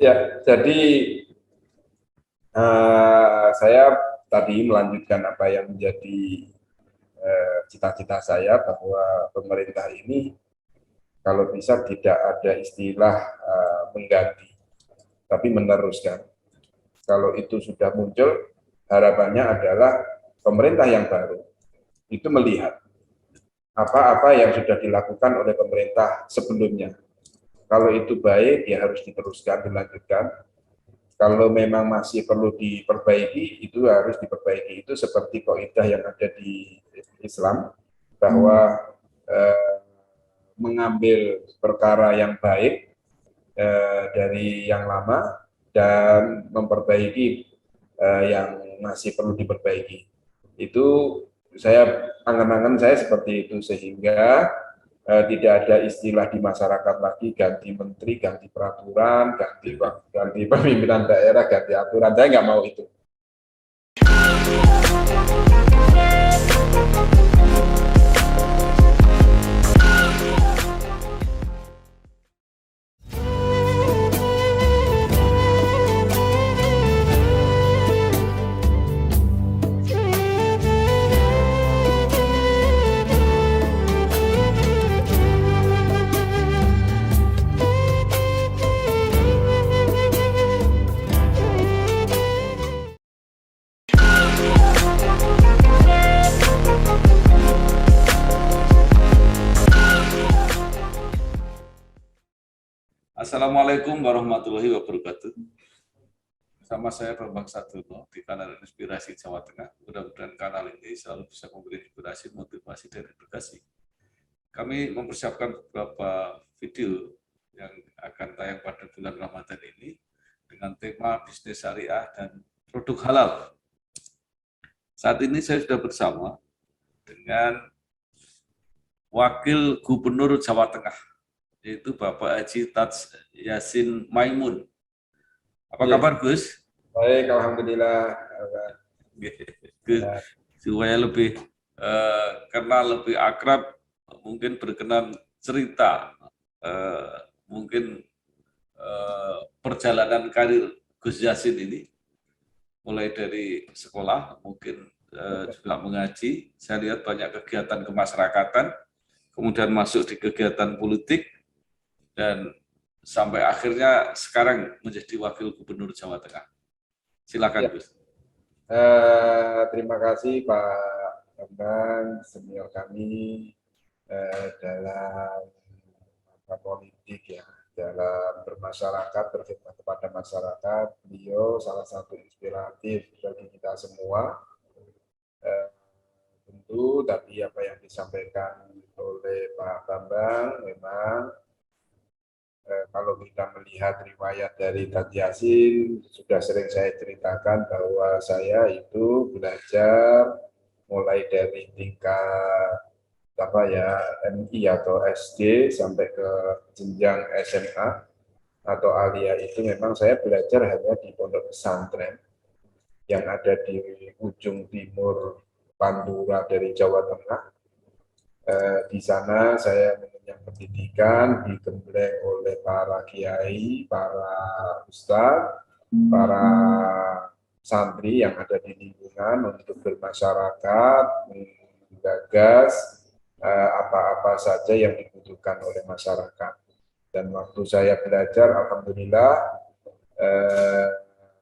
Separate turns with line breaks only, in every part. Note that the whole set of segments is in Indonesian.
Ya, jadi saya tadi melanjutkan apa yang menjadi cita-cita saya, bahwa pemerintah ini kalau bisa tidak ada istilah mengganti, tapi meneruskan. Kalau itu sudah muncul, harapannya adalah pemerintah yang baru itu melihat apa-apa yang sudah dilakukan oleh pemerintah sebelumnya. Kalau itu baik, ya harus diteruskan, dilanjutkan. Kalau memang masih perlu diperbaiki, itu harus diperbaiki. Itu seperti kaidah yang ada di Islam, bahwa mengambil perkara yang baik dari yang lama dan memperbaiki yang masih perlu diperbaiki. Itu saya, angan-angan saya seperti itu, sehingga tidak ada istilah di masyarakat lagi ganti menteri, ganti peraturan, ganti pemimpinan daerah, ganti aturan. Saya nggak mau itu.
Assalamualaikum warahmatullahi wabarakatuh. Sama saya Bambang Sadono di kanal Inspirasi Jawa Tengah. Mudah-mudahan kanal ini selalu bisa memberi inspirasi, motivasi, dan edukasi. Kami mempersiapkan beberapa video yang akan tayang pada bulan Ramadan ini dengan tema bisnis syariah dan produk halal. Saat ini saya sudah bersama dengan Wakil Gubernur Jawa Tengah, yaitu Bapak Haji Taj Yassin Maimun. Apa kabar, Gus?
Baik, alhamdulillah.
Supaya lebih kenal, lebih akrab, mungkin berkenan cerita mungkin perjalanan karir Gus Yassin ini, mulai dari sekolah, mungkin juga mengaji. Saya lihat banyak kegiatan kemasyarakatan, kemudian masuk di kegiatan politik, dan sampai akhirnya sekarang menjadi Wakil Gubernur Jawa Tengah. Silakan, Gus.
Terima kasih Pak Bambang, senior kami dalam politik, ya, dalam bermasyarakat, berkhidmat kepada masyarakat. Beliau salah satu inspiratif bagi kita semua. Tentu tadi apa yang disampaikan oleh Pak Bambang, memang kalau kita melihat riwayat dari Taj Yassin, sudah sering saya ceritakan bahwa saya itu belajar mulai dari tingkat MI atau SD sampai ke jenjang SMA atau alia. Itu memang saya belajar hanya di pondok pesantren yang ada di ujung timur Pantura dari Jawa Tengah. Di sana saya mengenyam pendidikan, digembleng oleh para kiai, para ustadz, para santri yang ada di lingkungan untuk bermasyarakat, menggagas apa-apa saja yang dibutuhkan oleh masyarakat. Dan waktu saya belajar, alhamdulillah,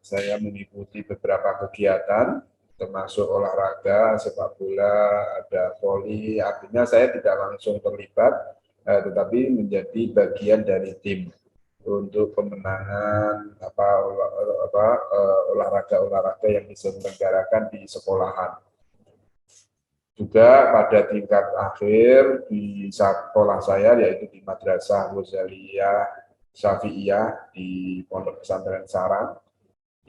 saya mengikuti beberapa kegiatan, termasuk olahraga, sepak bola, ada voli. Artinya saya tidak langsung terlibat, tetapi menjadi bagian dari tim untuk pemenangan olahraga-olahraga yang diselenggarakan di sekolahan. Juga pada tingkat akhir di sekolah saya, yaitu di Madrasah Ghazaliyah Syafi'iyah di Pondok Pesantren Sarang,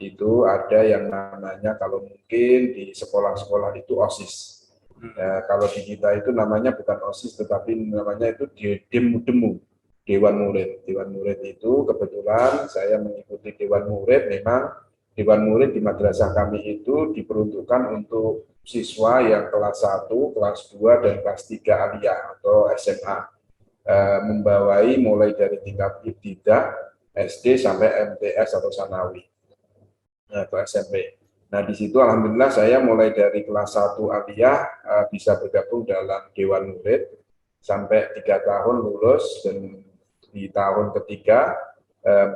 itu ada yang namanya, kalau mungkin di sekolah-sekolah itu OSIS. Kalau di kita itu namanya bukan OSIS, tetapi namanya itu DEMU, Dewan Murid. Dewan Murid itu kebetulan saya mengikuti Dewan Murid. Memang Dewan Murid di madrasah kami itu diperuntukkan untuk siswa yang kelas 1, kelas 2, dan kelas 3 aliyah atau SMA. Membawai mulai dari tingkat ibtidah SD sampai MTS atau Sanawi atau SMP. Nah, di situ alhamdulillah saya mulai dari kelas 1 aliyah bisa bergabung dalam Dewan Murid sampai 3 tahun lulus, dan di tahun ketiga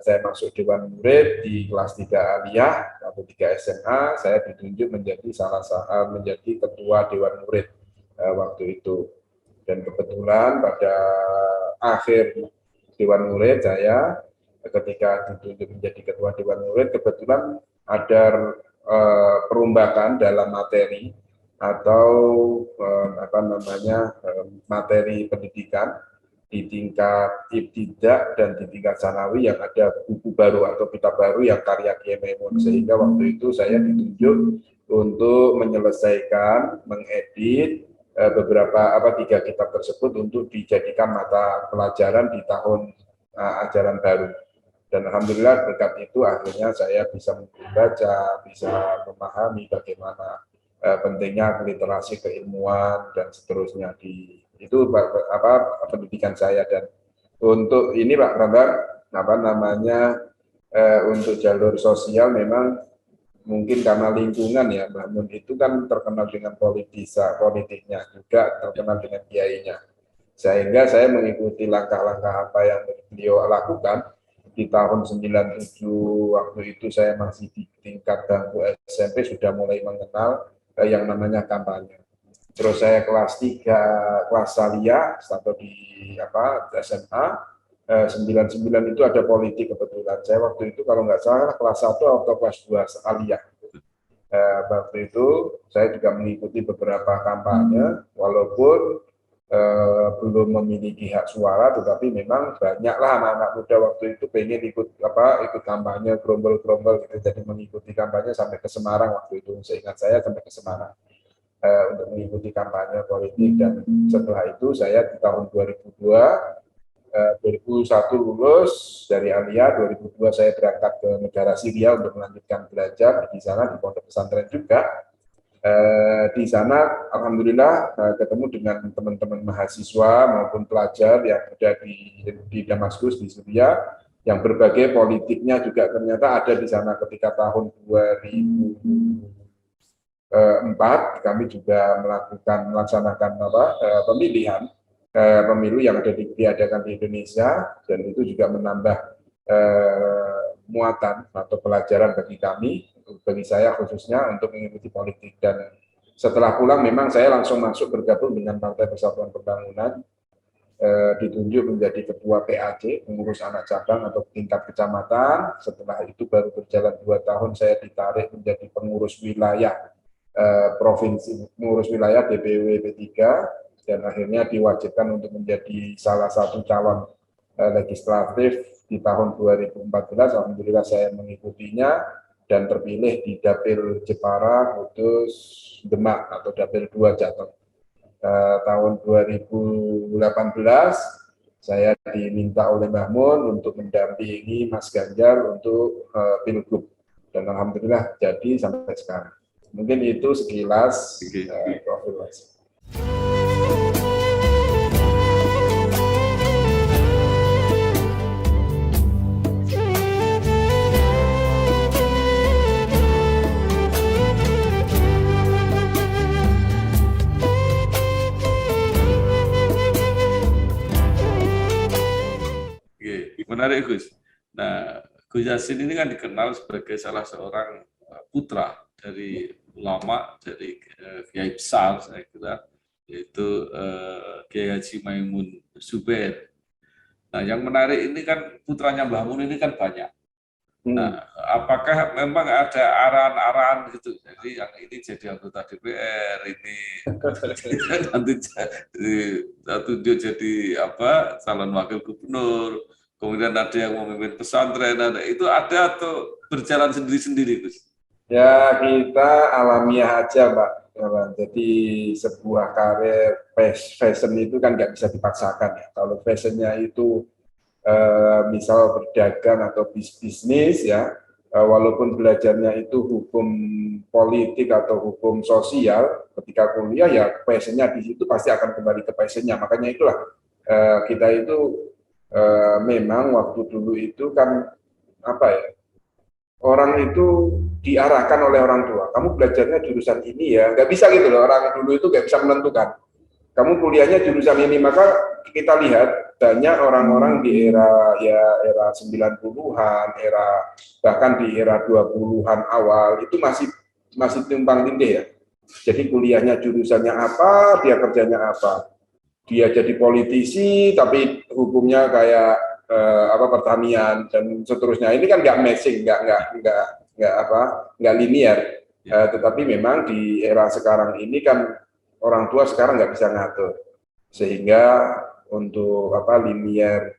saya masuk Dewan Murid di kelas 3 aliyah atau 3 SMA, saya ditunjuk menjadi menjadi ketua Dewan Murid waktu itu. Dan kebetulan pada akhir Dewan Murid saya ketika ditunjuk menjadi ketua Dewan Murid, kebetulan ada perombakan dalam materi atau materi pendidikan di tingkat ibtidak dan di tingkat sanawi yang ada buku baru atau kitab baru yang karya Kiai Maimun, sehingga waktu itu saya ditunjuk untuk menyelesaikan, mengedit beberapa 3 kitab tersebut untuk dijadikan mata pelajaran di tahun ajaran baru. Dan alhamdulillah berkat itu akhirnya saya bisa membaca, bisa memahami bagaimana pentingnya literasi keilmuan dan seterusnya itu pendidikan saya. Dan untuk ini Pak Bambang, untuk jalur sosial memang mungkin karena lingkungan ya, Mbak Mun itu kan terkenal dengan politiknya, juga terkenal dengan kiainya, sehingga saya mengikuti langkah-langkah apa yang beliau lakukan. Di tahun 97 waktu itu saya masih di tingkat bangku SMP sudah mulai mengenal yang namanya kampanye. Terus saya kelas 3 kelas aliyah atau di SMA 99 itu ada politik kebetulan. Saya waktu itu kalau nggak salah kelas 1 atau kelas 2 aliyah. Waktu itu saya juga mengikuti beberapa kampanye walaupun belum memiliki hak suara, tetapi memang banyaklah anak-anak muda waktu itu pengen ikut kampanye, gerombol-gerombol gitu, jadi mengikuti kampanye sampai ke Semarang waktu itu, seingat saya sampai ke Semarang untuk mengikuti kampanye politik. Dan setelah itu saya di tahun 2001 lulus dari aliyah, 2002 saya berangkat ke negara Syria untuk melanjutkan belajar di sana di pondok pesantren juga. Di sana alhamdulillah ketemu dengan teman-teman mahasiswa maupun pelajar yang ada di Damaskus di Syria, yang berbagai politiknya juga ternyata ada di sana. Ketika tahun 2004 kami juga melaksanakan pemilihan pemilu yang diadakan di Indonesia, dan itu juga menambah muatan atau pelajaran bagi saya khususnya untuk mengikuti politik. Dan setelah pulang memang saya langsung masuk bergabung dengan Partai Persatuan Pembangunan, ditunjuk menjadi ketua PAC, pengurus anak cabang atau tingkat kecamatan. Setelah itu baru berjalan 2 tahun saya ditarik menjadi pengurus wilayah provinsi, pengurus wilayah DPW P3, dan akhirnya diwajibkan untuk menjadi salah satu calon legislatif di tahun 2014. Alhamdulillah saya mengikutinya dan terpilih di Dapil Jepara, Kudus, Demak atau Dapil 2 Jateng. Tahun 2018 saya diminta oleh Mbah Mun untuk mendampingi Mas Ganjar untuk Pilgub, dan alhamdulillah jadi sampai sekarang. Mungkin itu sekilas profil Mas.
Menarik Gus. Nah, Gus Yassin ini kan dikenal sebagai salah seorang putra dari ulama, dari Kiai besar saya kira, yaitu Kiai Haji Maimun Zubair. Nah, yang menarik ini kan putranya Mbah Mun ini kan banyak. Nah, apakah memang ada arahan-arahan gitu? Jadi yang ini jadi anggota DPR, ini nanti tunjuk jadi calon wakil gubernur. Kemudian ada yang memimpin pesantren, itu ada atau berjalan sendiri-sendiri, Gus?
Ya, kita alamiah aja, Pak. Jadi sebuah karir fashion itu kan nggak bisa dipaksakan ya. Kalau fashionnya itu misal berdagang atau bisnis ya, walaupun belajarnya itu hukum politik atau hukum sosial, ketika kuliah ya passionnya di situ pasti akan kembali ke passionnya. Makanya itulah kita itu memang waktu dulu itu kan apa ya, orang itu diarahkan oleh orang tua. Kamu belajarnya jurusan ini ya, nggak bisa gitu loh. Orang dulu itu nggak bisa menentukan. Kamu kuliahnya jurusan ini, maka kita lihat banyak orang-orang di era 90-an, bahkan di era 20-an awal itu masih tumpang tindih ya. Jadi kuliahnya jurusannya apa, dia kerjanya apa. Dia jadi politisi tapi hukumnya kayak pertanian dan seterusnya. Ini kan nggak matching, nggak linear. Tetapi memang di era sekarang ini kan orang tua sekarang nggak bisa ngatur, sehingga untuk linear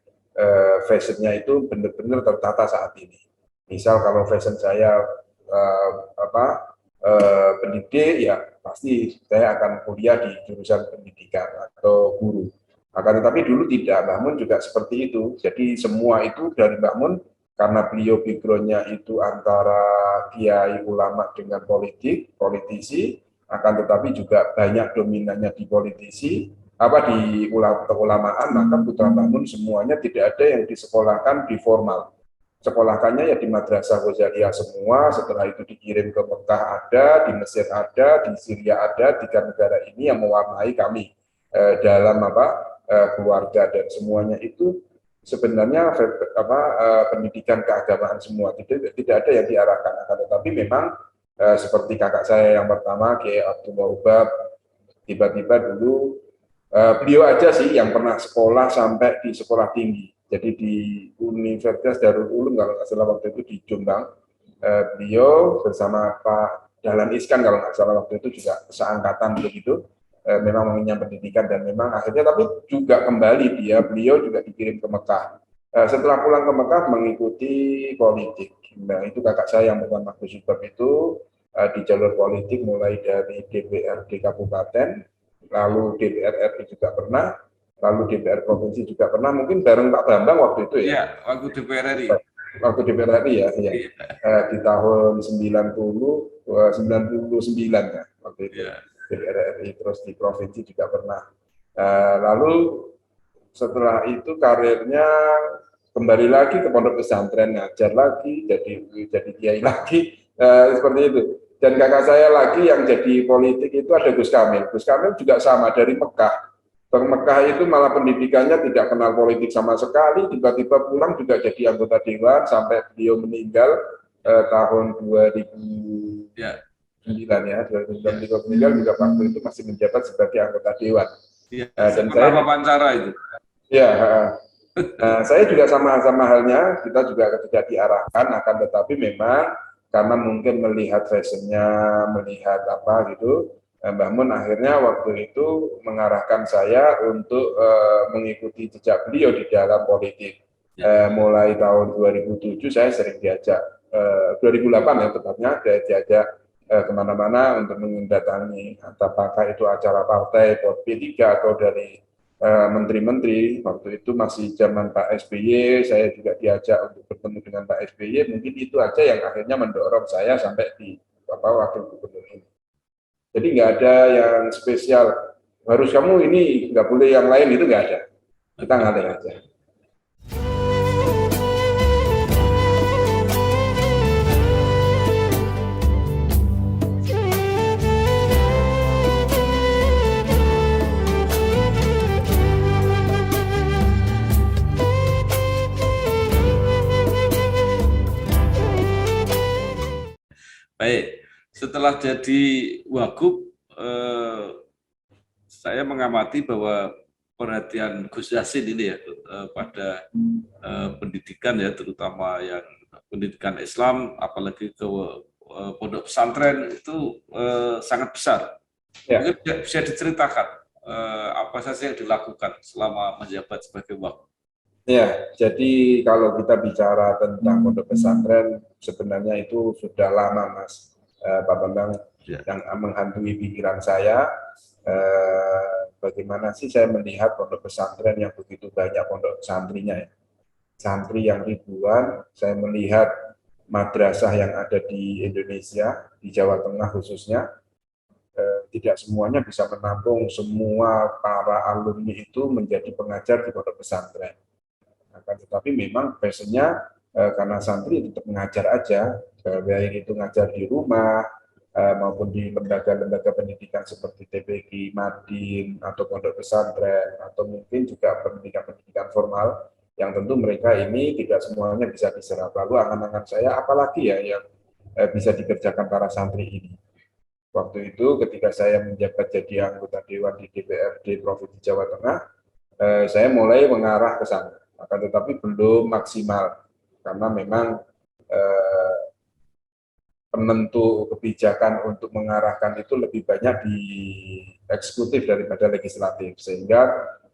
fashionnya itu benar-benar tertata saat ini. Misal kalau fashion saya eh, pendidik, ya pasti saya akan kuliah di jurusan pendidikan atau guru. Akan tetapi dulu tidak, Mbah Mun juga seperti itu. Jadi semua itu dari Mbah Mun, karena beliau backgroundnya itu antara kiai ulama dengan politisi, akan tetapi juga banyak dominannya di politisi, di keulamaan, maka putra Mbah Mun semuanya tidak ada yang disekolahkan di formal. Sekolahkannya ya di Madrasah Ghazaliyah semua, setelah itu dikirim ke Mekah ada, di Mesir ada, di Syria ada, 3 negara ini yang mewarnai kami dalam keluarga, dan semuanya itu sebenarnya pendidikan keagamaan semua, tidak ada yang diarahkan. Tetapi memang seperti kakak saya yang pertama, Kiai Abdullah Ubab, tiba-tiba dulu beliau aja sih yang pernah sekolah sampai di sekolah tinggi. Jadi di Universitas Darul Ulum kalau nggak salah waktu itu di Jombang, beliau bersama Pak Dahlan Iskan kalau nggak salah waktu itu juga seangkatan begitu, memang mengenyam pendidikan, dan memang akhirnya tapi juga kembali beliau juga dikirim ke Mekah. Setelah pulang ke Mekah mengikuti politik. Nah itu kakak saya yang bernama Gus Subab itu di jalur politik mulai dari DPRD Kabupaten, lalu DPR RI juga pernah, lalu DPR Provinsi juga pernah, mungkin bareng Pak Bambang waktu itu ya.
Iya, waktu DPR RI.
Waktu DPR RI ya. Di tahun 99 ya, waktu itu.
Iya.
DPR RI, terus di Provinsi juga pernah. Lalu setelah itu karirnya kembali lagi ke pondok pesantren, ngajar lagi, jadi kiai lagi, seperti itu. Dan kakak saya lagi yang jadi politik itu ada Gus Kamil. Gus Kamil juga sama, dari Mekah. Ke Mekah itu malah pendidikannya tidak kenal politik sama sekali, tiba-tiba pulang juga jadi anggota dewan sampai beliau meninggal tahun 2009 ya, 2009 beliau meninggal juga waktu itu masih menjabat sebagai anggota dewan.
Iya,
Dan
saya wawancara itu.
Ya, saya juga sama halnya, kita juga tidak diarahkan, akan tetapi memang karena mungkin melihat fashionnya, melihat apa gitu, Mbah Mun akhirnya waktu itu mengarahkan saya untuk mengikuti jejak beliau di dalam politik. Mulai tahun 2007 saya sering diajak, 2008 ya tepatnya, diajak kemana-mana untuk mendatangi, apakah itu acara partai, P3 atau dari menteri-menteri. Waktu itu masih zaman Pak SBY, saya juga diajak untuk bertemu dengan Pak SBY. Mungkin itu aja yang akhirnya mendorong saya sampai di wakil gubernur ini. Jadi nggak ada yang spesial, harus kamu ini, nggak boleh yang lain, itu nggak ada. Kita ngalir aja.
Baik, setelah jadi wagub, saya mengamati bahwa perhatian Gus Yassin ini ya pada pendidikan ya, terutama yang pendidikan Islam, apalagi ke pondok pesantren itu sangat besar. Ya. Mungkin bisa diceritakan apa saja yang dilakukan selama menjabat sebagai wagub.
Ya, jadi kalau kita bicara tentang pondok pesantren, sebenarnya itu sudah lama, Mas Pak Bambang, yang menghantui pikiran saya. Bagaimana sih saya melihat pondok pesantren yang begitu banyak pondok santrinya ya. Santri yang ribuan, saya melihat madrasah yang ada di Indonesia, di Jawa Tengah khususnya, tidak semuanya bisa menampung semua para alumni itu menjadi pengajar di pondok pesantren. Akan tetapi memang passionnya karena santri tetap mengajar aja, baik itu ngajar di rumah maupun di lembaga-lembaga pendidikan seperti TPQ, Madin, atau pondok pesantren, atau mungkin juga pendidikan-pendidikan formal, yang tentu mereka ini tidak semuanya bisa diserap. Lalu angan-angan saya, apalagi ya yang bisa dikerjakan para santri ini. Waktu itu ketika saya menjabat jadi anggota Dewan di DPRD Provinsi Jawa Tengah, saya mulai mengarah ke sana. Akan tetapi belum maksimal, karena memang penentu kebijakan untuk mengarahkan itu lebih banyak di eksekutif daripada legislatif, sehingga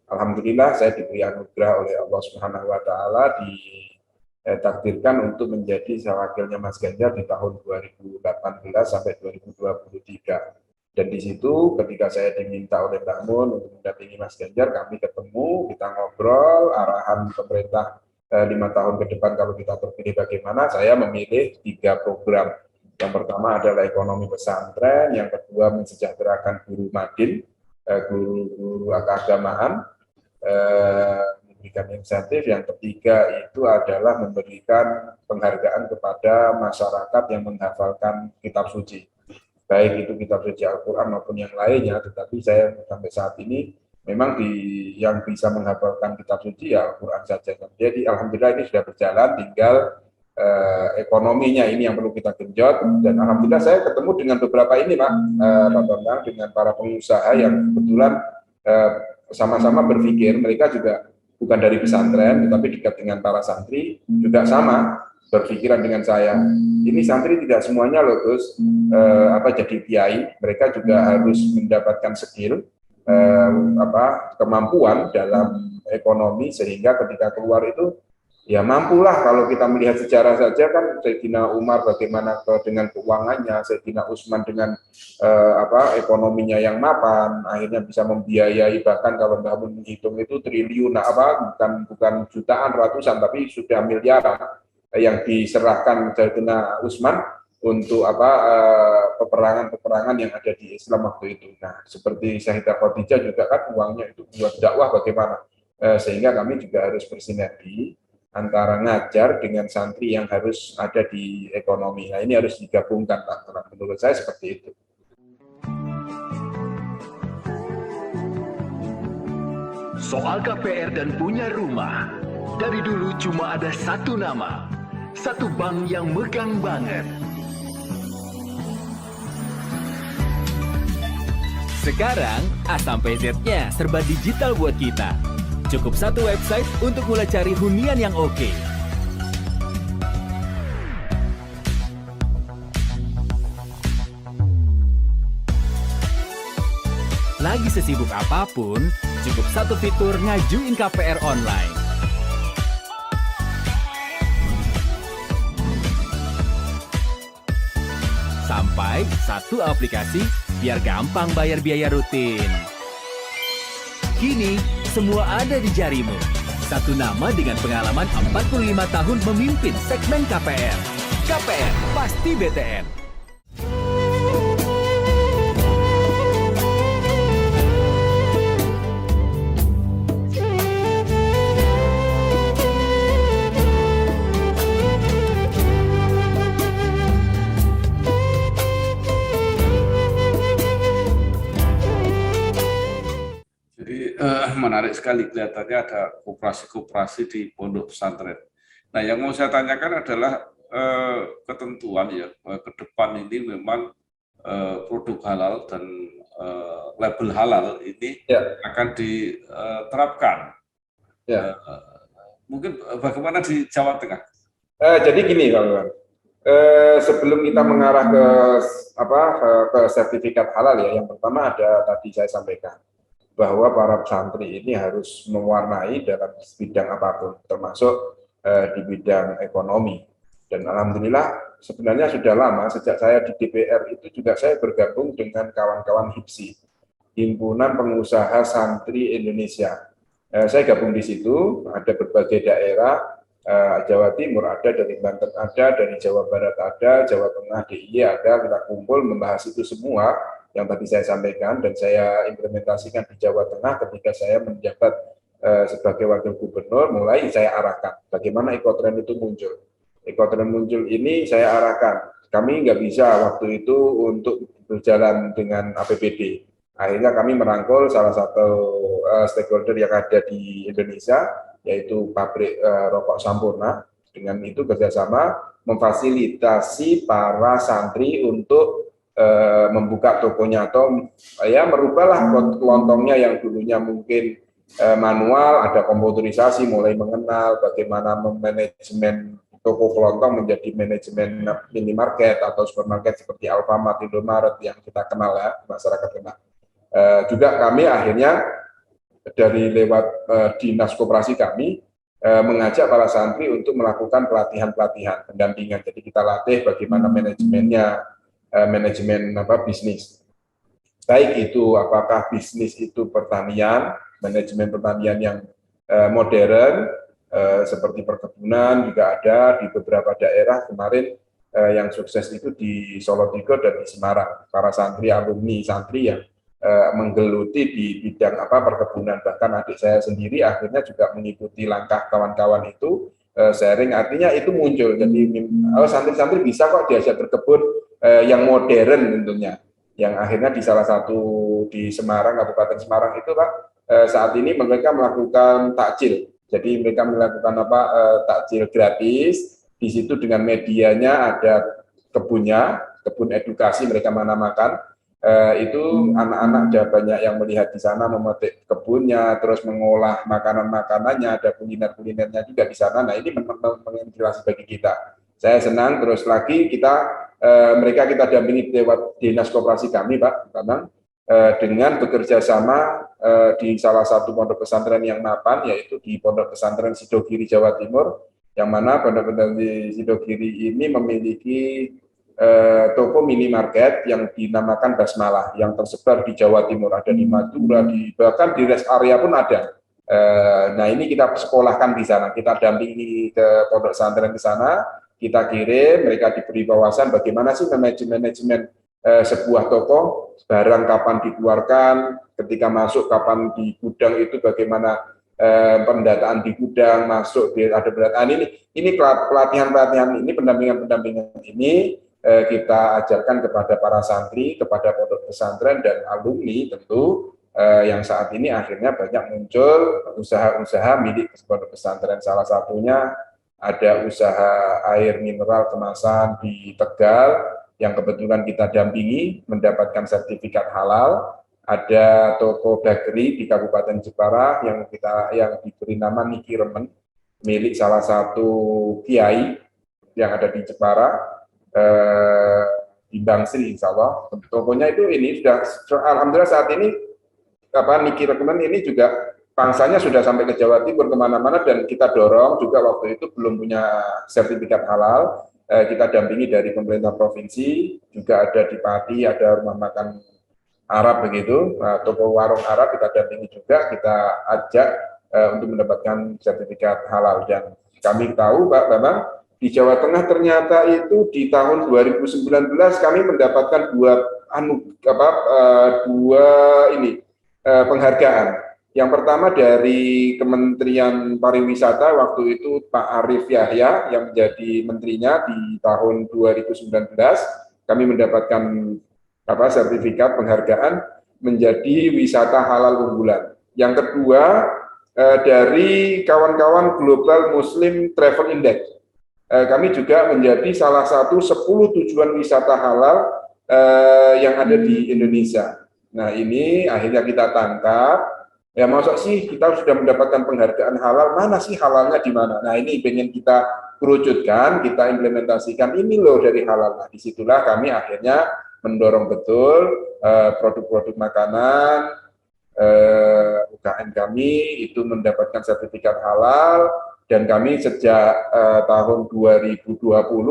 alhamdulillah saya diberi anugerah oleh Allah Subhanahu wa taala ditakdirkan untuk menjadi wakilnya Mas Ganjar di tahun 2018 sampai 2023. Dan di situ ketika saya diminta oleh Mbak Mun untuk mendampingi Mas Ganjar, kami ketemu, kita ngobrol arahan pemerintah 5 tahun ke depan kalau kita terpilih bagaimana. Saya memilih 3 program. Yang pertama adalah ekonomi pesantren, yang kedua mensejahterakan guru madin, guru keagamaan, memberikan insentif, yang ketiga itu adalah memberikan penghargaan kepada masyarakat yang menghafalkan kitab suci, baik itu kitab suci Al-Quran maupun yang lainnya. Tetapi saya sampai saat ini memang yang bisa menghafalkan kitab suci ya Al-Quran saja. Jadi alhamdulillah ini sudah berjalan, tinggal ekonominya ini yang perlu kita genjot. Dan alhamdulillah saya ketemu dengan beberapa ini Pak Bambang, dengan para pengusaha yang kebetulan sama-sama berpikir, mereka juga bukan dari pesantren tetapi dekat dengan para santri, juga sama berpikiran dengan saya. Ini santri tidak semuanya loh Gus jadi kiai, mereka juga harus mendapatkan skill kemampuan dalam ekonomi, sehingga ketika keluar itu ya mampulah. Kalau kita melihat sejarah saja kan, Sayyidina Umar bagaimana dengan keuangannya, Sayyidina Utsman dengan ekonominya yang mapan, akhirnya bisa membiayai, bahkan kalau Mbak Mun menghitung itu triliun, bukan jutaan, ratusan, tapi sudah miliaran yang diserahkan Sayyidina Utsman untuk peperangan-peperangan yang ada di Islam waktu itu. Nah, seperti Sayyidah Khadijah juga kan uangnya itu buat dakwah bagaimana, sehingga kami juga harus bersinergi antara ngajar dengan santri yang harus ada di ekonomi. Nah, ini harus digabungkan, Pak. Menurut saya seperti itu.
Soal KPR dan punya rumah, dari dulu cuma ada satu nama, satu bank yang megang banget.
Sekarang A sampai Z-nya serba digital buat kita. Cukup satu website untuk mulai cari hunian yang oke. Lagi sesibuk apapun, cukup satu fitur ngajuin KPR online. Sampai satu aplikasi biar gampang bayar biaya rutin. Kini, semua ada di jarimu. Satu nama dengan pengalaman 45 tahun memimpin segmen KPR. KPR pasti BTN.
Menarik sekali, kelihatannya ada koperasi-koperasi di pondok pesantren. Nah, yang mau saya tanyakan adalah ketentuan ya, ke depan ini memang produk halal dan label halal ini akan diterapkan. Mungkin bagaimana di Jawa Tengah?
Jadi gini, kawan-kawan. Sebelum kita mengarah ke sertifikat halal ya, yang pertama ada tadi saya sampaikan bahwa para santri ini harus mewarnai dalam bidang apapun, termasuk di bidang ekonomi. Dan alhamdulillah sebenarnya sudah lama, sejak saya di DPR itu juga saya bergabung dengan kawan-kawan HIPSI, Himpunan Pengusaha Santri Indonesia. Saya gabung di situ, ada berbagai daerah, Jawa Timur ada, dari Banten ada, dari Jawa Barat ada, Jawa Tengah, DIY ada, kita kumpul membahas itu semua yang tadi saya sampaikan, dan saya implementasikan di Jawa Tengah ketika saya menjabat sebagai wakil gubernur, mulai saya arahkan bagaimana ekotrend itu muncul. Ekotrend muncul ini saya arahkan. Kami nggak bisa waktu itu untuk berjalan dengan APBD. Akhirnya kami merangkul salah satu stakeholder yang ada di Indonesia, yaitu pabrik rokok Sampurna. Dengan itu kerjasama memfasilitasi para santri untuk membuka tokonya atau ya merubahlah kelontongnya yang dulunya mungkin manual, ada komputerisasi, mulai mengenal bagaimana memanajemen toko kelontong menjadi manajemen minimarket atau supermarket seperti Alfamart, Indomaret yang kita kenal ya, masyarakat kenal. Juga kami akhirnya dari lewat dinas koperasi kami mengajak para santri untuk melakukan pelatihan-pelatihan pendampingan. Jadi kita latih bagaimana manajemennya, manajemen bisnis. Baik itu apakah bisnis itu pertanian, manajemen pertanian yang modern, seperti perkebunan juga ada di beberapa daerah kemarin yang sukses itu di Solotigo dan di Semarang. Para santri, alumni santri yang menggeluti di bidang perkebunan, bahkan adik saya sendiri akhirnya juga mengikuti langkah kawan-kawan itu, sharing, artinya itu muncul. Jadi santri-santri bisa kok diajak berkebun yang modern tentunya, yang akhirnya di salah satu di Semarang, Kabupaten Semarang itu Pak, saat ini mereka melakukan takjil. Jadi mereka melakukan takjil gratis. Di situ dengan medianya ada kebunnya, kebun edukasi mereka menamakan. Itu anak-anak ada banyak yang melihat di sana, memetik kebunnya, terus mengolah makanan-makanannya, ada kuliner-kulinernya juga di sana. Nah ini menginspirasi bagi kita. Saya senang. Terus lagi mereka kita dampingi lewat dinas koperasi kami, Pak Bambang, dengan bekerja sama di salah satu pondok pesantren yang mapan, yaitu di Pondok Pesantren Sidogiri, Jawa Timur, yang mana pondok pesantren di Sidogiri ini memiliki toko minimarket yang dinamakan Basmalah, yang tersebar di Jawa Timur, ada di Madura, bahkan di rest area pun ada. Nah ini kita sekolahkan di sana, kita dampingi ke pondok pesantren di sana, kita kirim, mereka diberi wawasan bagaimana sih manajemen sebuah toko, barang kapan dikeluarkan, ketika masuk kapan di gudang itu bagaimana pendataan di gudang, masuk ada pendataan ini pelatihan-pelatihan ini, pendampingan-pendampingan ini kita ajarkan kepada para santri, kepada pondok pesantren dan alumni tentu yang saat ini akhirnya banyak muncul usaha-usaha milik pondok pesantren. Salah satunya ada usaha air mineral kemasan di Tegal yang kebetulan kita dampingi mendapatkan sertifikat halal. Ada toko bakery di Kabupaten Jepara yang diberi nama Niki Remen, milik salah satu kiai yang ada di Jepara, di Bangsri, insya Allah. Tokonya itu ini sudah, alhamdulillah saat ini Niki Remen ini juga pangsanya sudah sampai ke Jawa Timur kemana-mana, dan kita dorong juga waktu itu belum punya sertifikat halal. Kita dampingi dari pemerintah provinsi, juga ada di Pati, ada rumah makan Arab begitu, toko warung Arab kita dampingi juga, kita ajak untuk mendapatkan sertifikat halal. Dan kami tahu Pak Bambang, di Jawa Tengah ternyata itu di tahun 2019 kami mendapatkan dua penghargaan. Yang pertama dari Kementerian Pariwisata, waktu itu Pak Arif Yahya yang menjadi menterinya di tahun 2019, kami mendapatkan sertifikat penghargaan menjadi wisata halal unggulan. Yang kedua dari kawan-kawan Global Muslim Travel Index, kami juga menjadi salah satu 10 tujuan wisata halal yang ada di Indonesia. Nah ini akhirnya kita tangkap. Ya maksud sih kita sudah mendapatkan penghargaan halal, mana sih halalnya di mana? Nah ini pengen kita kerucutkan, kita implementasikan, ini loh dari halal. Nah disitulah kami akhirnya mendorong betul produk-produk makanan UKM kami itu mendapatkan sertifikat halal, dan kami sejak tahun 2020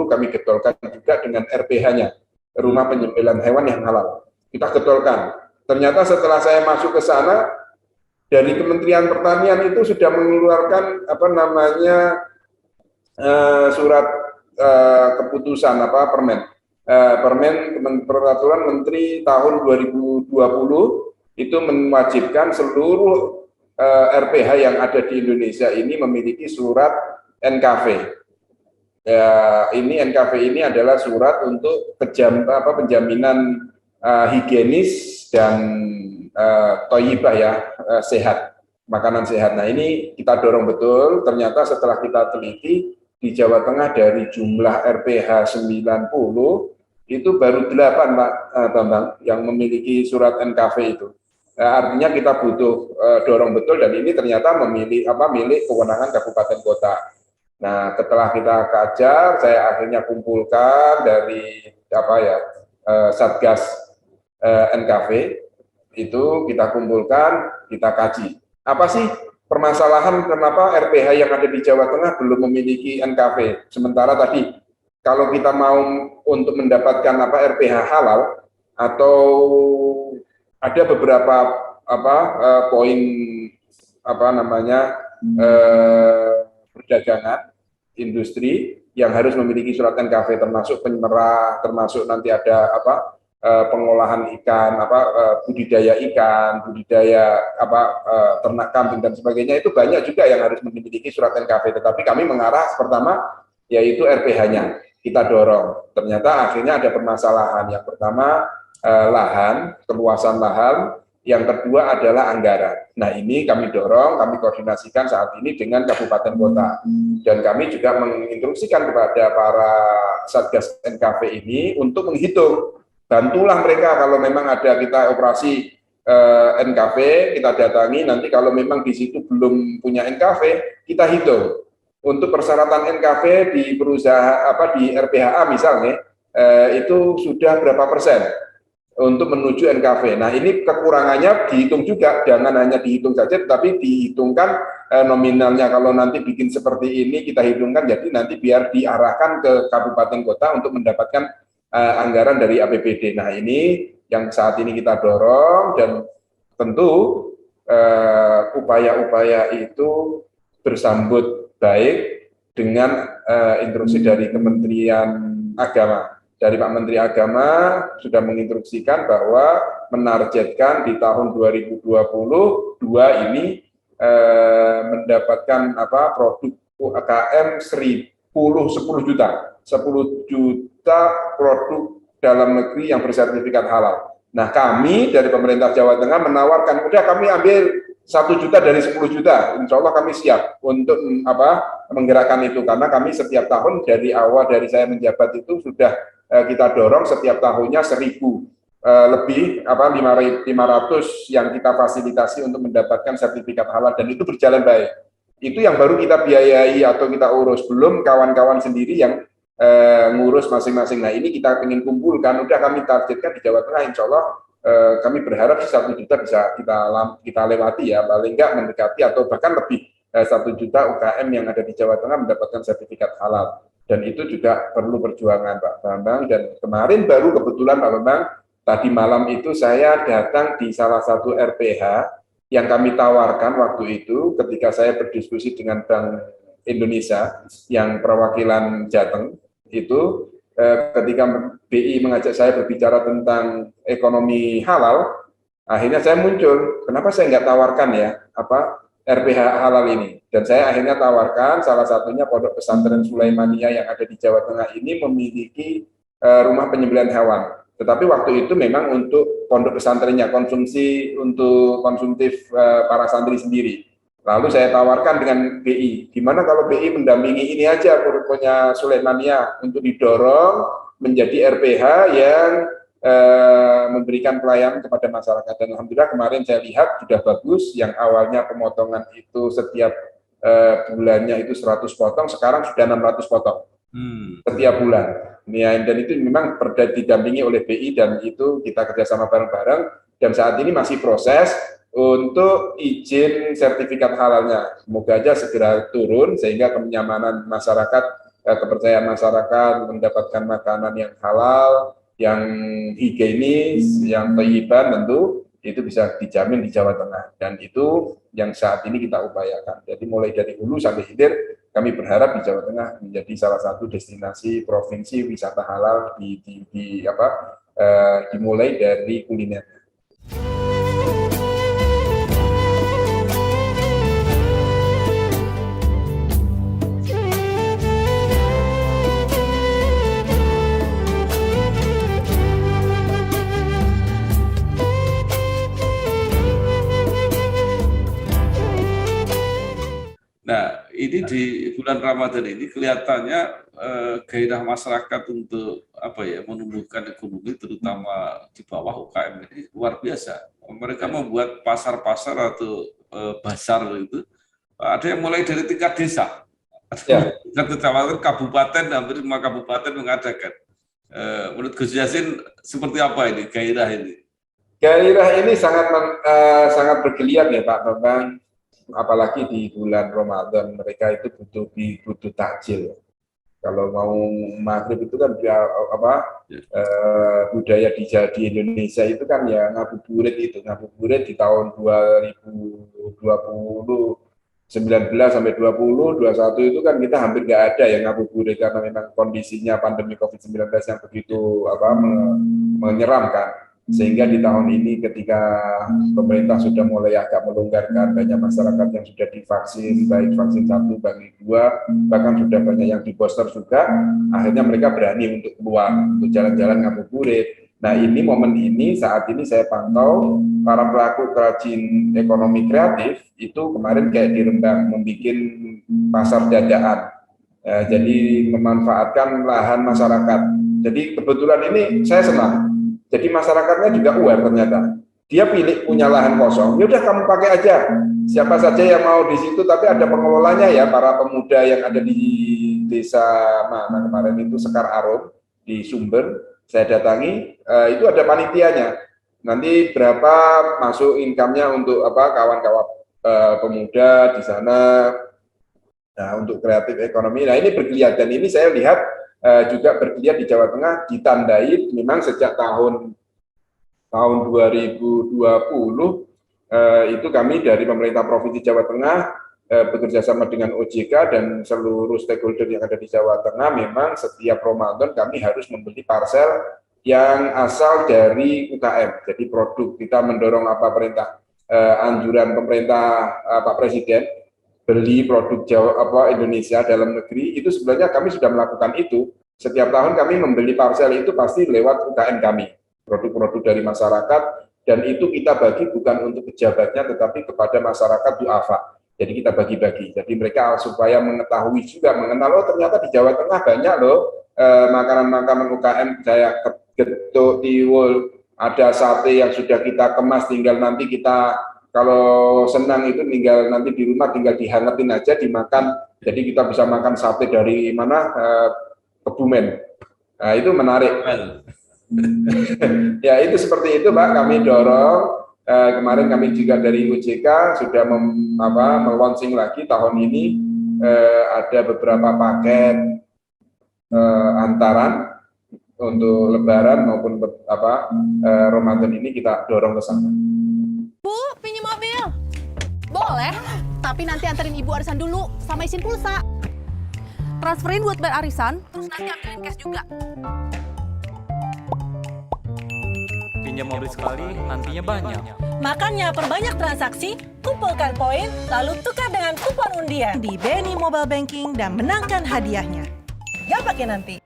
kami getolkan juga dengan RPH-nya, Rumah Penyembelihan Hewan yang Halal. Kita getolkan. Ternyata setelah saya masuk ke sana, dari Kementerian Pertanian itu sudah mengeluarkan surat keputusan peraturan Menteri tahun 2020 itu mewajibkan seluruh RPH yang ada di Indonesia ini memiliki surat NKV. Ya, ini NKV ini adalah surat untuk penjaminan higienis dan thayyibah ya, sehat, makanan sehat. Nah ini kita dorong betul, ternyata setelah kita teliti di Jawa Tengah dari jumlah RPH 90 itu baru 8 Pak Bambang yang memiliki surat NKV itu. Artinya kita butuh dorong betul, dan ini ternyata milik kewenangan kabupaten kota. Nah, setelah kita kajar, saya akhirnya kumpulkan dari Satgas NKV itu, kita kumpulkan, kita kaji. Apa sih permasalahan kenapa RPH yang ada di Jawa Tengah belum memiliki NKV? Sementara tadi kalau kita mau untuk mendapatkan RPH halal atau ada beberapa poin perdagangan industri yang harus memiliki surat NKV, termasuk penmerah, termasuk nanti ada pengolahan ikan, budidaya ikan, budidaya ternak kambing dan sebagainya, itu banyak juga yang harus memiliki surat NKV. Tetapi kami mengarah pertama yaitu RPH-nya kita dorong. Ternyata akhirnya ada permasalahan. Yang pertama lahan, keluasan lahan. Yang kedua adalah anggaran. Nah ini kami dorong, kami koordinasikan saat ini dengan kabupaten kota. Dan kami juga menginstruksikan kepada para Satgas NKV ini untuk menghitung. Bantulah mereka kalau memang ada kita operasi NKV, kita datangi, nanti kalau memang di situ belum punya NKV, kita hitung. Untuk persyaratan NKV di perusahaan, di RPHA misalnya, itu sudah berapa persen untuk menuju NKV. Nah ini kekurangannya dihitung juga, jangan hanya dihitung saja, tapi dihitungkan nominalnya. Kalau nanti bikin seperti ini kita hitungkan, jadi nanti biar diarahkan ke kabupaten kota untuk mendapatkan anggaran dari APBD. Nah ini yang saat ini kita dorong, dan tentu upaya-upaya itu bersambut baik dengan instruksi dari Kementerian Agama. Dari Pak Menteri Agama sudah menginstruksikan bahwa menargetkan di tahun 2022 ini mendapatkan produk UMKM 10 juta produk dalam negeri yang bersertifikat halal. Nah kami dari pemerintah Jawa Tengah menawarkan, udah kami ambil 1 juta dari 10 juta, insya Allah kami siap untuk menggerakkan itu, karena kami setiap tahun dari awal dari saya menjabat itu sudah kita dorong setiap tahunnya 1.000 lebih 500 yang kita fasilitasi untuk mendapatkan sertifikat halal, dan itu berjalan baik. Itu yang baru kita biayai atau kita urus, belum kawan-kawan sendiri yang ngurus masing-masing. Nah ini kita ingin kumpulkan, udah kami targetkan di Jawa Tengah, insya Allah kami berharap 1 juta bisa kita lewati ya, paling enggak mendekati atau bahkan lebih 1 juta UKM yang ada di Jawa Tengah mendapatkan sertifikat halal. Dan itu juga perlu perjuangan Pak Bambang. Dan kemarin baru kebetulan Pak Bambang, tadi malam itu saya datang di salah satu RPH yang kami tawarkan waktu itu ketika saya berdiskusi dengan Bank Indonesia yang perwakilan Jateng itu, ketika BI mengajak saya berbicara tentang ekonomi halal, akhirnya saya muncul, kenapa saya nggak tawarkan ya RPH halal ini. Dan saya akhirnya tawarkan, salah satunya Pondok Pesantren Sulaimaniyah yang ada di Jawa Tengah ini memiliki rumah penyembelihan hewan. Tetapi waktu itu memang untuk pondok pesantrennya, untuk konsumtif para santri sendiri. Lalu saya tawarkan dengan BI, gimana kalau BI mendampingi ini aja punya Sulaimaniyah untuk didorong menjadi RPH yang memberikan pelayanan kepada masyarakat. Dan alhamdulillah kemarin saya lihat sudah bagus, yang awalnya pemotongan itu setiap bulannya itu 100 potong, sekarang sudah 600 potong setiap bulan. Dan itu memang didampingi oleh BI, dan itu kita kerjasama bareng-bareng, dan saat ini masih proses untuk izin sertifikat halalnya. Semoga aja segera turun sehingga kenyamanan masyarakat, kepercayaan masyarakat mendapatkan makanan yang halal, yang higienis, yang thayyiban, tentu itu bisa dijamin di Jawa Tengah, dan itu yang saat ini kita upayakan. Jadi mulai dari hulu sampai hilir kami berharap di Jawa Tengah menjadi salah satu destinasi provinsi wisata halal dimulai dari kuliner.
bulan Ramadan ini kelihatannya gairah masyarakat untuk menumbuhkan ekonomi terutama di bawah UKM ini luar biasa. Mereka membuat pasar-pasar atau pasar itu ada yang mulai dari tingkat desa, tingkat kecamatan, kabupaten, hampir 5 kabupaten mengadakan. Menurut Gus Yassin seperti apa ini gairah ini?
Gairah ini sangat bergeliat ya Pak Bambang. Apalagi di bulan Ramadan mereka itu butuh takjil. Kalau mau maghrib itu kan budaya di Indonesia itu kan ya ngabuburit di tahun 2020 19 sampai 20 21 itu kan kita hampir nggak ada yang ngabuburit karena memang kondisinya pandemi COVID-19 yang begitu menyeramkan. Sehingga di tahun ini ketika pemerintah sudah mulai agak melonggarkan, banyak masyarakat yang sudah divaksin, baik vaksin 1, bagi 2, bahkan sudah banyak yang di booster juga, akhirnya mereka berani untuk keluar, untuk jalan-jalan ngabuburit. Nah ini momen ini, saat ini saya pantau, para pelaku perajin ekonomi kreatif, itu kemarin kayak di Rembang, membuat pasar dadaan. Jadi memanfaatkan lahan masyarakat. Jadi kebetulan ini saya senang. Jadi masyarakatnya juga aware ternyata. Dia punya lahan kosong, ya udah kamu pakai aja. Siapa saja yang mau di situ, tapi ada pengelolanya ya, para pemuda yang ada di desa mana kemarin itu Sekar Arum di Sumber, saya datangi, itu ada panitianya. Nanti berapa masuk income-nya untuk kawan-kawan pemuda di sana, nah untuk kreatif ekonomi. Nah ini bergeliat dan ini saya lihat juga bergeliat di Jawa Tengah, ditandai memang sejak tahun 2020 itu kami dari pemerintah Provinsi Jawa Tengah bekerja sama dengan OJK dan seluruh stakeholder yang ada di Jawa Tengah. Memang setiap Ramadan kami harus membeli parcel yang asal dari UKM. Jadi produk kita mendorong anjuran pemerintah Pak Presiden beli produk Indonesia dalam negeri, itu sebenarnya kami sudah melakukan itu. Setiap tahun kami membeli parcel itu pasti lewat UKM kami, produk-produk dari masyarakat, dan itu kita bagi bukan untuk pejabatnya tetapi kepada masyarakat duafa. Jadi kita bagi-bagi. Jadi mereka supaya mengetahui juga, mengenal ternyata di Jawa Tengah banyak makanan-makanan UKM kayak getuk, tiwul, ada sate yang sudah kita kemas, tinggal nanti kita kalau senang itu tinggal nanti di rumah tinggal dihangatin aja dimakan. Jadi kita bisa makan sate dari mana? Kebumen. Nah, itu menarik. Ya itu seperti itu Pak, kami dorong. Kemarin kami juga dari OJK sudah melaunching lagi tahun ini ada beberapa paket antaran untuk Lebaran maupun Ramadan ini kita dorong ke sana.
Bu, pinjam mobil. Boleh, tapi nanti anterin ibu arisan dulu sama isin pulsa. Transferin buat bayar arisan, terus nanti ambilin cash juga.
Pinjam mobil sekali, nantinya banyak.
Makanya perbanyak transaksi, kumpulkan poin, lalu tukar dengan kupon undian di BNI Mobile Banking dan menangkan hadiahnya. Gak pakai nanti.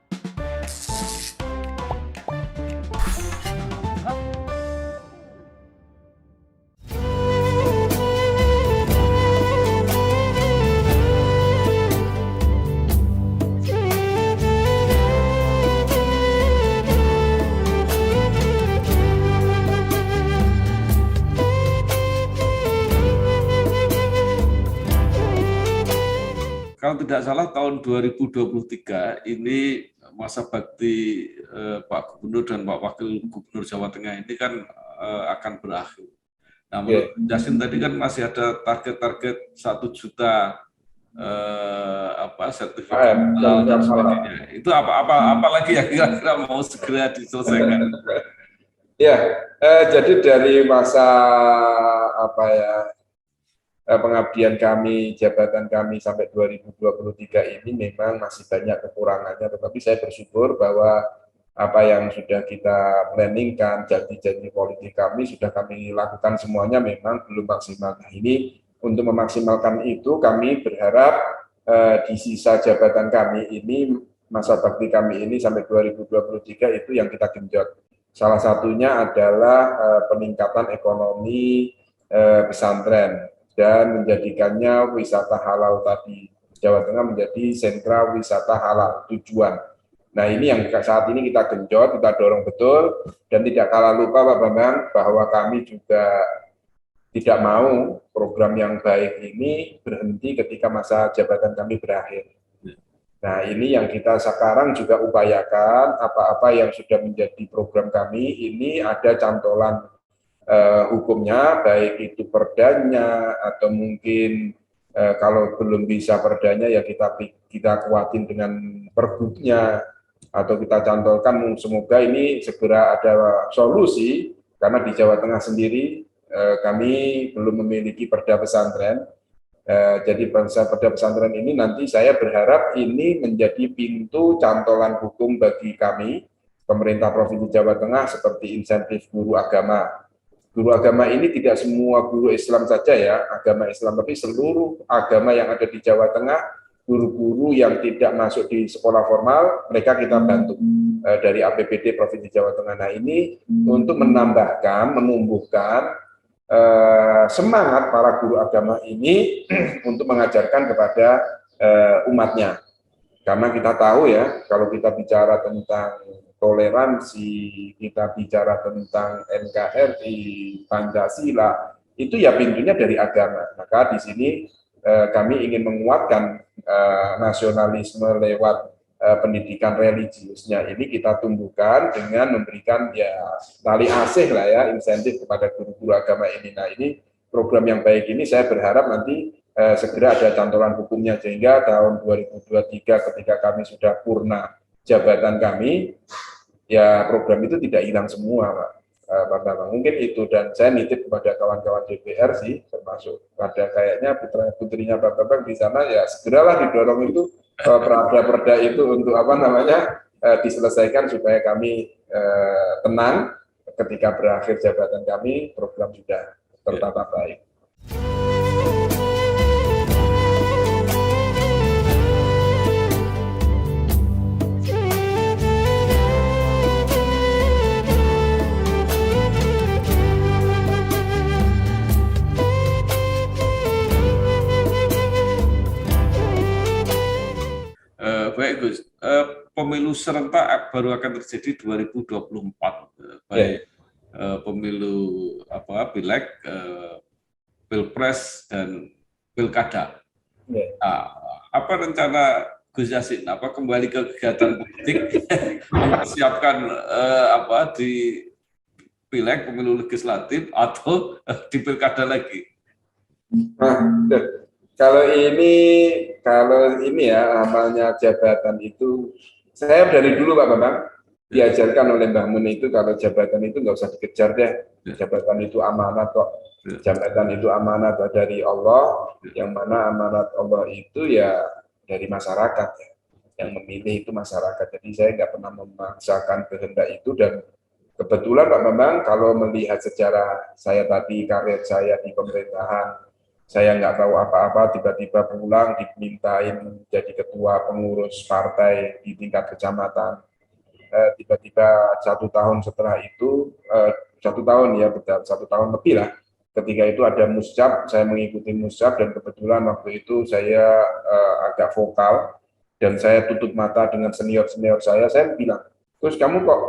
Kalau tidak salah tahun 2023 ini masa bakti Pak Gubernur dan Pak Wakil Gubernur Jawa Tengah ini kan akan berakhir. Nah, menurut Yassin tadi kan masih ada target-target 1 juta sertifikat halal dan sebagainya. Itu apa lagi yang kira-kira mau segera diselesaikan?
Ya, jadi dari masa pengabdian kami, jabatan kami sampai 2023 ini memang masih banyak kekurangannya, tetapi saya bersyukur bahwa apa yang sudah kita planningkan, janji-janji politik kami sudah kami lakukan semuanya memang belum maksimal. Nah ini untuk memaksimalkan itu kami berharap di sisa jabatan kami ini, masa bakti kami ini sampai 2023 itu yang kita genjot. Salah satunya adalah peningkatan ekonomi pesantren dan menjadikannya wisata halal tadi. Jawa Tengah menjadi sentra wisata halal tujuan. Nah, ini yang saat ini kita genjot, kita dorong betul, dan tidak kalah lupa Pak Bambang bahwa kami juga tidak mau program yang baik ini berhenti ketika masa jabatan kami berakhir. Nah, ini yang kita sekarang juga upayakan, apa-apa yang sudah menjadi program kami, ini ada cantolan hukumnya, baik itu perdanya, atau mungkin kalau belum bisa perdanya, ya kita kuatin dengan perbuknya, atau kita cantolkan, semoga ini segera ada solusi, karena di Jawa Tengah sendiri kami belum memiliki perda pesantren. Jadi perda pesantren ini nanti saya berharap ini menjadi pintu cantolan hukum bagi kami, pemerintah Provinsi Jawa Tengah, seperti insentif guru agama. Guru agama ini tidak semua guru Islam saja ya, agama Islam, tapi seluruh agama yang ada di Jawa Tengah, guru-guru yang tidak masuk di sekolah formal, mereka kita bantu dari APBD Provinsi Jawa Tengah. Nah, ini untuk menambahkan, menumbuhkan semangat para guru agama ini untuk mengajarkan kepada umatnya. Karena kita tahu ya, kalau kita bicara tentang toleransi, kita bicara tentang NKRI, Pancasila, itu ya pintunya dari agama. Maka di sini kami ingin menguatkan nasionalisme lewat pendidikan religiusnya ini kita tumbuhkan dengan memberikan ya tali asih lah ya, insentif kepada guru-guru agama ini. Nah, ini program yang baik ini saya berharap nanti segera ada cantolan hukumnya, sehingga tahun 2023 ketika kami sudah purna jabatan kami, ya program itu tidak hilang semua Pak Bambang. Mungkin itu, dan saya nitip kepada kawan-kawan DPR sih, termasuk ada kayaknya putra-putrinya Pak Bambang di sana, ya segeralah didorong itu perda-perda itu untuk apa namanya diselesaikan supaya kami tenang ketika berakhir jabatan kami, program sudah tertata baik.
Baik Gus, pemilu serentak baru akan terjadi 2024, baik pemilu pileg, pilpres dan pilkada. Apa rencana Gus Yassin? Apa kembali ke kegiatan politik, mempersiapkan di pileg, pemilu legislatif, atau di pilkada lagi?
Kalau ini ya, amalnya jabatan itu, saya dari dulu Pak Bambang diajarkan oleh Mbah Mun itu, kalau jabatan itu nggak usah dikejar deh, jabatan itu amanat kok, jabatan itu amanat dari Allah, yang mana amanat Allah itu ya dari masyarakat ya, yang memilih itu masyarakat. Jadi saya nggak pernah memaksakan kehendak itu, dan kebetulan Pak Bambang kalau melihat sejarah saya tadi, karir saya di pemerintahan, saya nggak tahu apa-apa, tiba-tiba pulang dimintain jadi ketua pengurus partai di tingkat kecamatan. Tiba-tiba 1 tahun setelah itu, 1 tahun ya, betul 1 tahun lebih lah, ketika itu ada muscap, saya mengikuti muscap, dan kebetulan waktu itu saya agak vokal, dan saya tutup mata dengan senior-senior saya bilang, terus kamu kok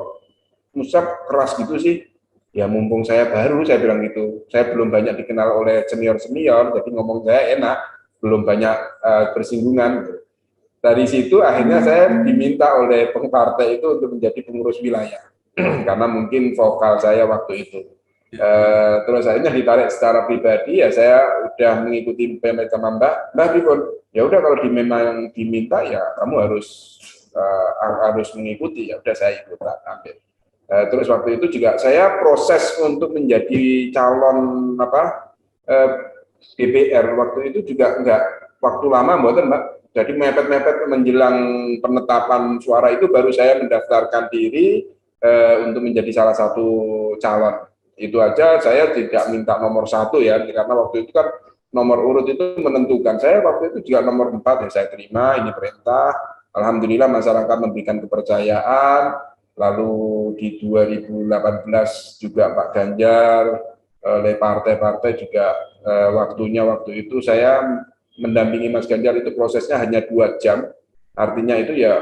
muscap keras gitu sih? Ya mumpung saya baru, saya bilang gitu, saya belum banyak dikenal oleh senior-senior, jadi ngomong saya enak, belum banyak bersinggungan. Dari situ akhirnya saya diminta oleh partai itu untuk menjadi pengurus wilayah, karena mungkin vokal saya waktu itu. Terus akhirnya ditarik secara pribadi, ya saya udah mengikuti PMK sama Mbah Rifon, ya udah kalau memang diminta ya kamu harus mengikuti, ya udah saya ikut ambil. Terus waktu itu juga saya proses untuk menjadi calon DPR waktu itu juga enggak waktu lama mboten Mbak. Jadi mepet-mepet menjelang penetapan suara itu baru saya mendaftarkan diri untuk menjadi salah satu calon. Itu aja saya tidak minta nomor 1 ya, karena waktu itu kan nomor urut itu menentukan. Saya waktu itu juga nomor 4 ya, saya terima, ini perintah. Alhamdulillah masyarakat memberikan kepercayaan. Lalu di 2018 juga Pak Ganjar oleh partai-partai juga waktu itu saya mendampingi Mas Ganjar itu prosesnya hanya 2 jam, artinya itu ya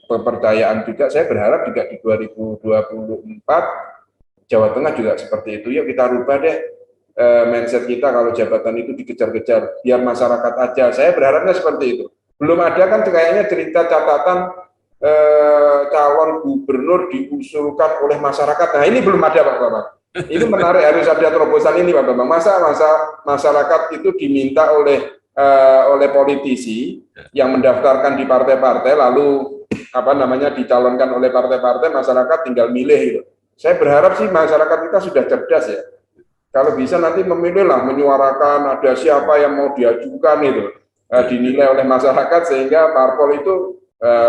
kepercayaan juga. Saya berharap juga di 2024 Jawa Tengah juga seperti itu. Yuk kita rubah deh mindset kita kalau jabatan itu dikejar-kejar, biar masyarakat aja. Saya berharapnya seperti itu. Belum ada kan kayaknya cerita catatan calon gubernur diusulkan oleh masyarakat. Nah ini belum ada Pak Bambang. Ini menarik, harus ada terobosan ini Pak Bambang. Masa masyarakat itu diminta oleh politisi yang mendaftarkan di partai-partai lalu dicalonkan oleh partai-partai, masyarakat tinggal milih gitu. Saya berharap sih masyarakat kita sudah cerdas ya. Kalau bisa nanti memilihlah, menyuarakan ada siapa yang mau diajukan itu dinilai oleh masyarakat sehingga parpol itu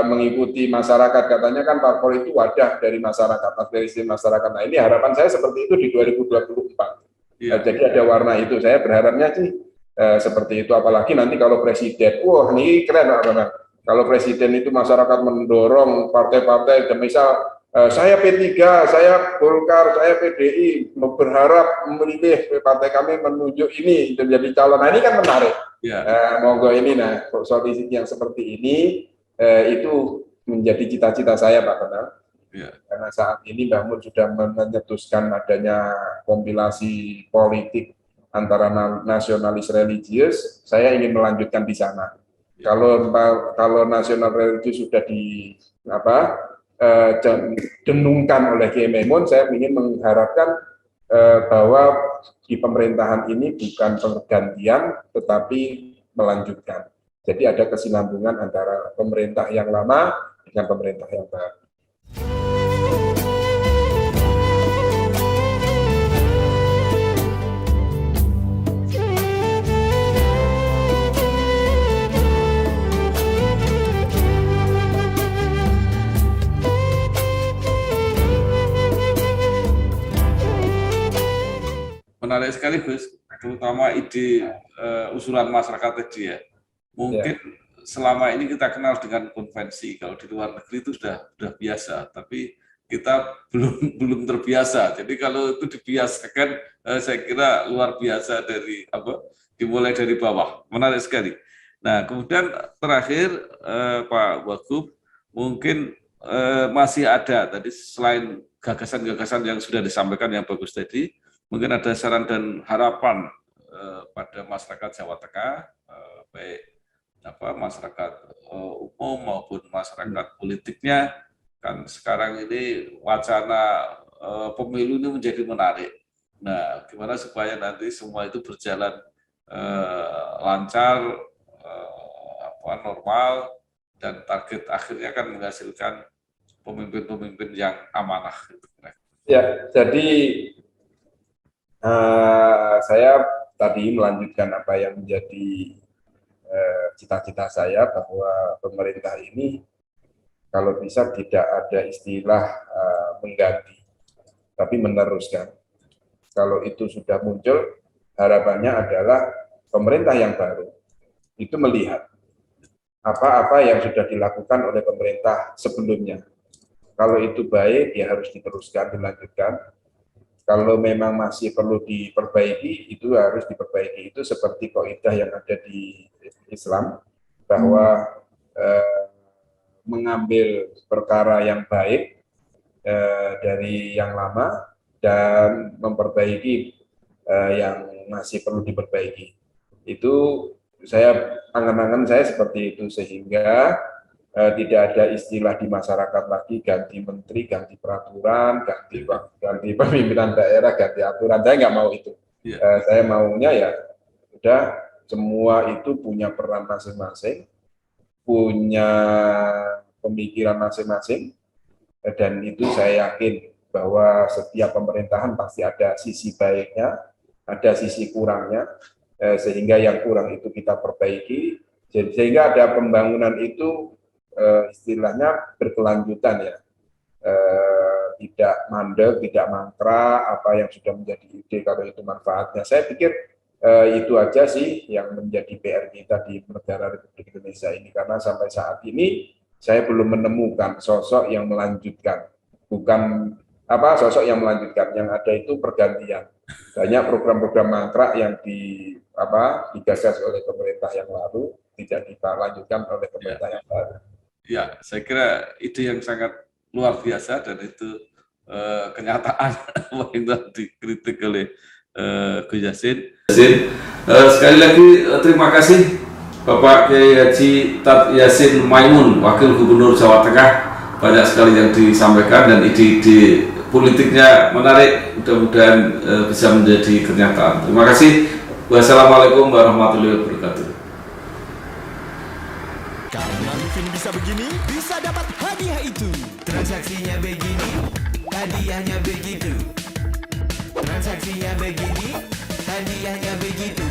mengikuti masyarakat. Katanya kan parpol itu wadah dari masyarakat, aspirasi masyarakat. Nah ini harapan saya seperti itu di 2024. Jadi ada warna itu. Saya berharapnya sih seperti itu. Apalagi nanti kalau presiden, wah ini keren Pak Bambang. Kalau presiden itu masyarakat mendorong partai-partai, misal saya P3, saya Golkar, saya PDI berharap memilih partai kami menunjuk ini menjadi calon. Nah ini kan menarik. Monggo ini, nah solusi yang seperti ini itu menjadi cita-cita saya Pak Bambang. Karena saat ini Mbak Mun sudah menyetuskan adanya kompilasi politik antara nasionalis religius, saya ingin melanjutkan di sana. Kalau nasional religius sudah didengungkan oleh Kiai Maimun, saya ingin mengharapkan bahwa di pemerintahan ini bukan pergantian, tetapi melanjutkan. Jadi ada kesinambungan antara pemerintah yang lama dengan pemerintah yang baru.
Menarik sekali Gus, terutama ide usulan masyarakat tadi ya. Mungkin selama ini kita kenal dengan konvensi, kalau di luar negeri itu sudah biasa, tapi kita belum terbiasa. Jadi kalau itu dibiasakan, saya kira luar biasa dimulai dari bawah. Menarik sekali. Nah, kemudian terakhir Pak Wagub, mungkin masih ada tadi selain gagasan-gagasan yang sudah disampaikan yang bagus tadi, mungkin ada saran dan harapan pada masyarakat Jawa Tengah, baik masyarakat umum maupun masyarakat politiknya. Kan sekarang ini wacana pemilu ini menjadi menarik. Nah, gimana supaya nanti semua itu berjalan lancar, normal, dan target akhirnya kan menghasilkan pemimpin-pemimpin yang amanah.
Ya, jadi saya tadi melanjutkan apa yang menjadi cita-cita saya, bahwa pemerintah ini kalau bisa tidak ada istilah mengganti, tapi meneruskan. Kalau itu sudah muncul, harapannya adalah pemerintah yang baru itu melihat apa-apa yang sudah dilakukan oleh pemerintah sebelumnya. Kalau itu baik, ya harus diteruskan, dilanjutkan. Kalau memang masih perlu diperbaiki, itu harus diperbaiki. Itu seperti kaidah yang ada di Islam, bahwa mengambil perkara yang baik dari yang lama dan memperbaiki yang masih perlu diperbaiki. Itu saya angan-angan saya seperti itu, sehingga tidak ada istilah di masyarakat lagi ganti menteri, ganti peraturan, ganti pemimpinan daerah, ganti aturan. Saya nggak mau itu. Saya maunya ya udah semua itu punya peran masing-masing, punya pemikiran masing-masing, dan itu saya yakin bahwa setiap pemerintahan pasti ada sisi baiknya, ada sisi kurangnya, sehingga yang kurang itu kita perbaiki, sehingga ada pembangunan itu istilahnya berkelanjutan ya, tidak mandek, tidak mantra apa yang sudah menjadi ide kalau itu manfaatnya. Saya pikir itu aja sih yang menjadi PR kita di negara Republik Indonesia ini, karena sampai saat ini saya belum menemukan sosok yang melanjutkan, bukan sosok yang melanjutkan. Yang ada itu pergantian. Banyak program-program mangkrak yang digagas oleh pemerintah yang lalu tidak dilanjutkan oleh pemerintah yang baru.
Ya, saya kira ide yang sangat luar biasa dan itu kenyataan itu dikritik oleh Gus Yassin. Sekali lagi terima kasih Bapak Kiai Haji Tat Yassin Maimun, Wakil Gubernur Jawa Tengah. Banyak sekali yang disampaikan dan ide-ide politiknya menarik, mudah-mudahan bisa menjadi kenyataan. Terima kasih. Wassalamualaikum warahmatullahi wabarakatuh.
Karena Livin bisa begini, bisa dapat hadiah itu. Transaksinya begini, hadiahnya begitu. Transaksinya begini, hadiahnya begitu.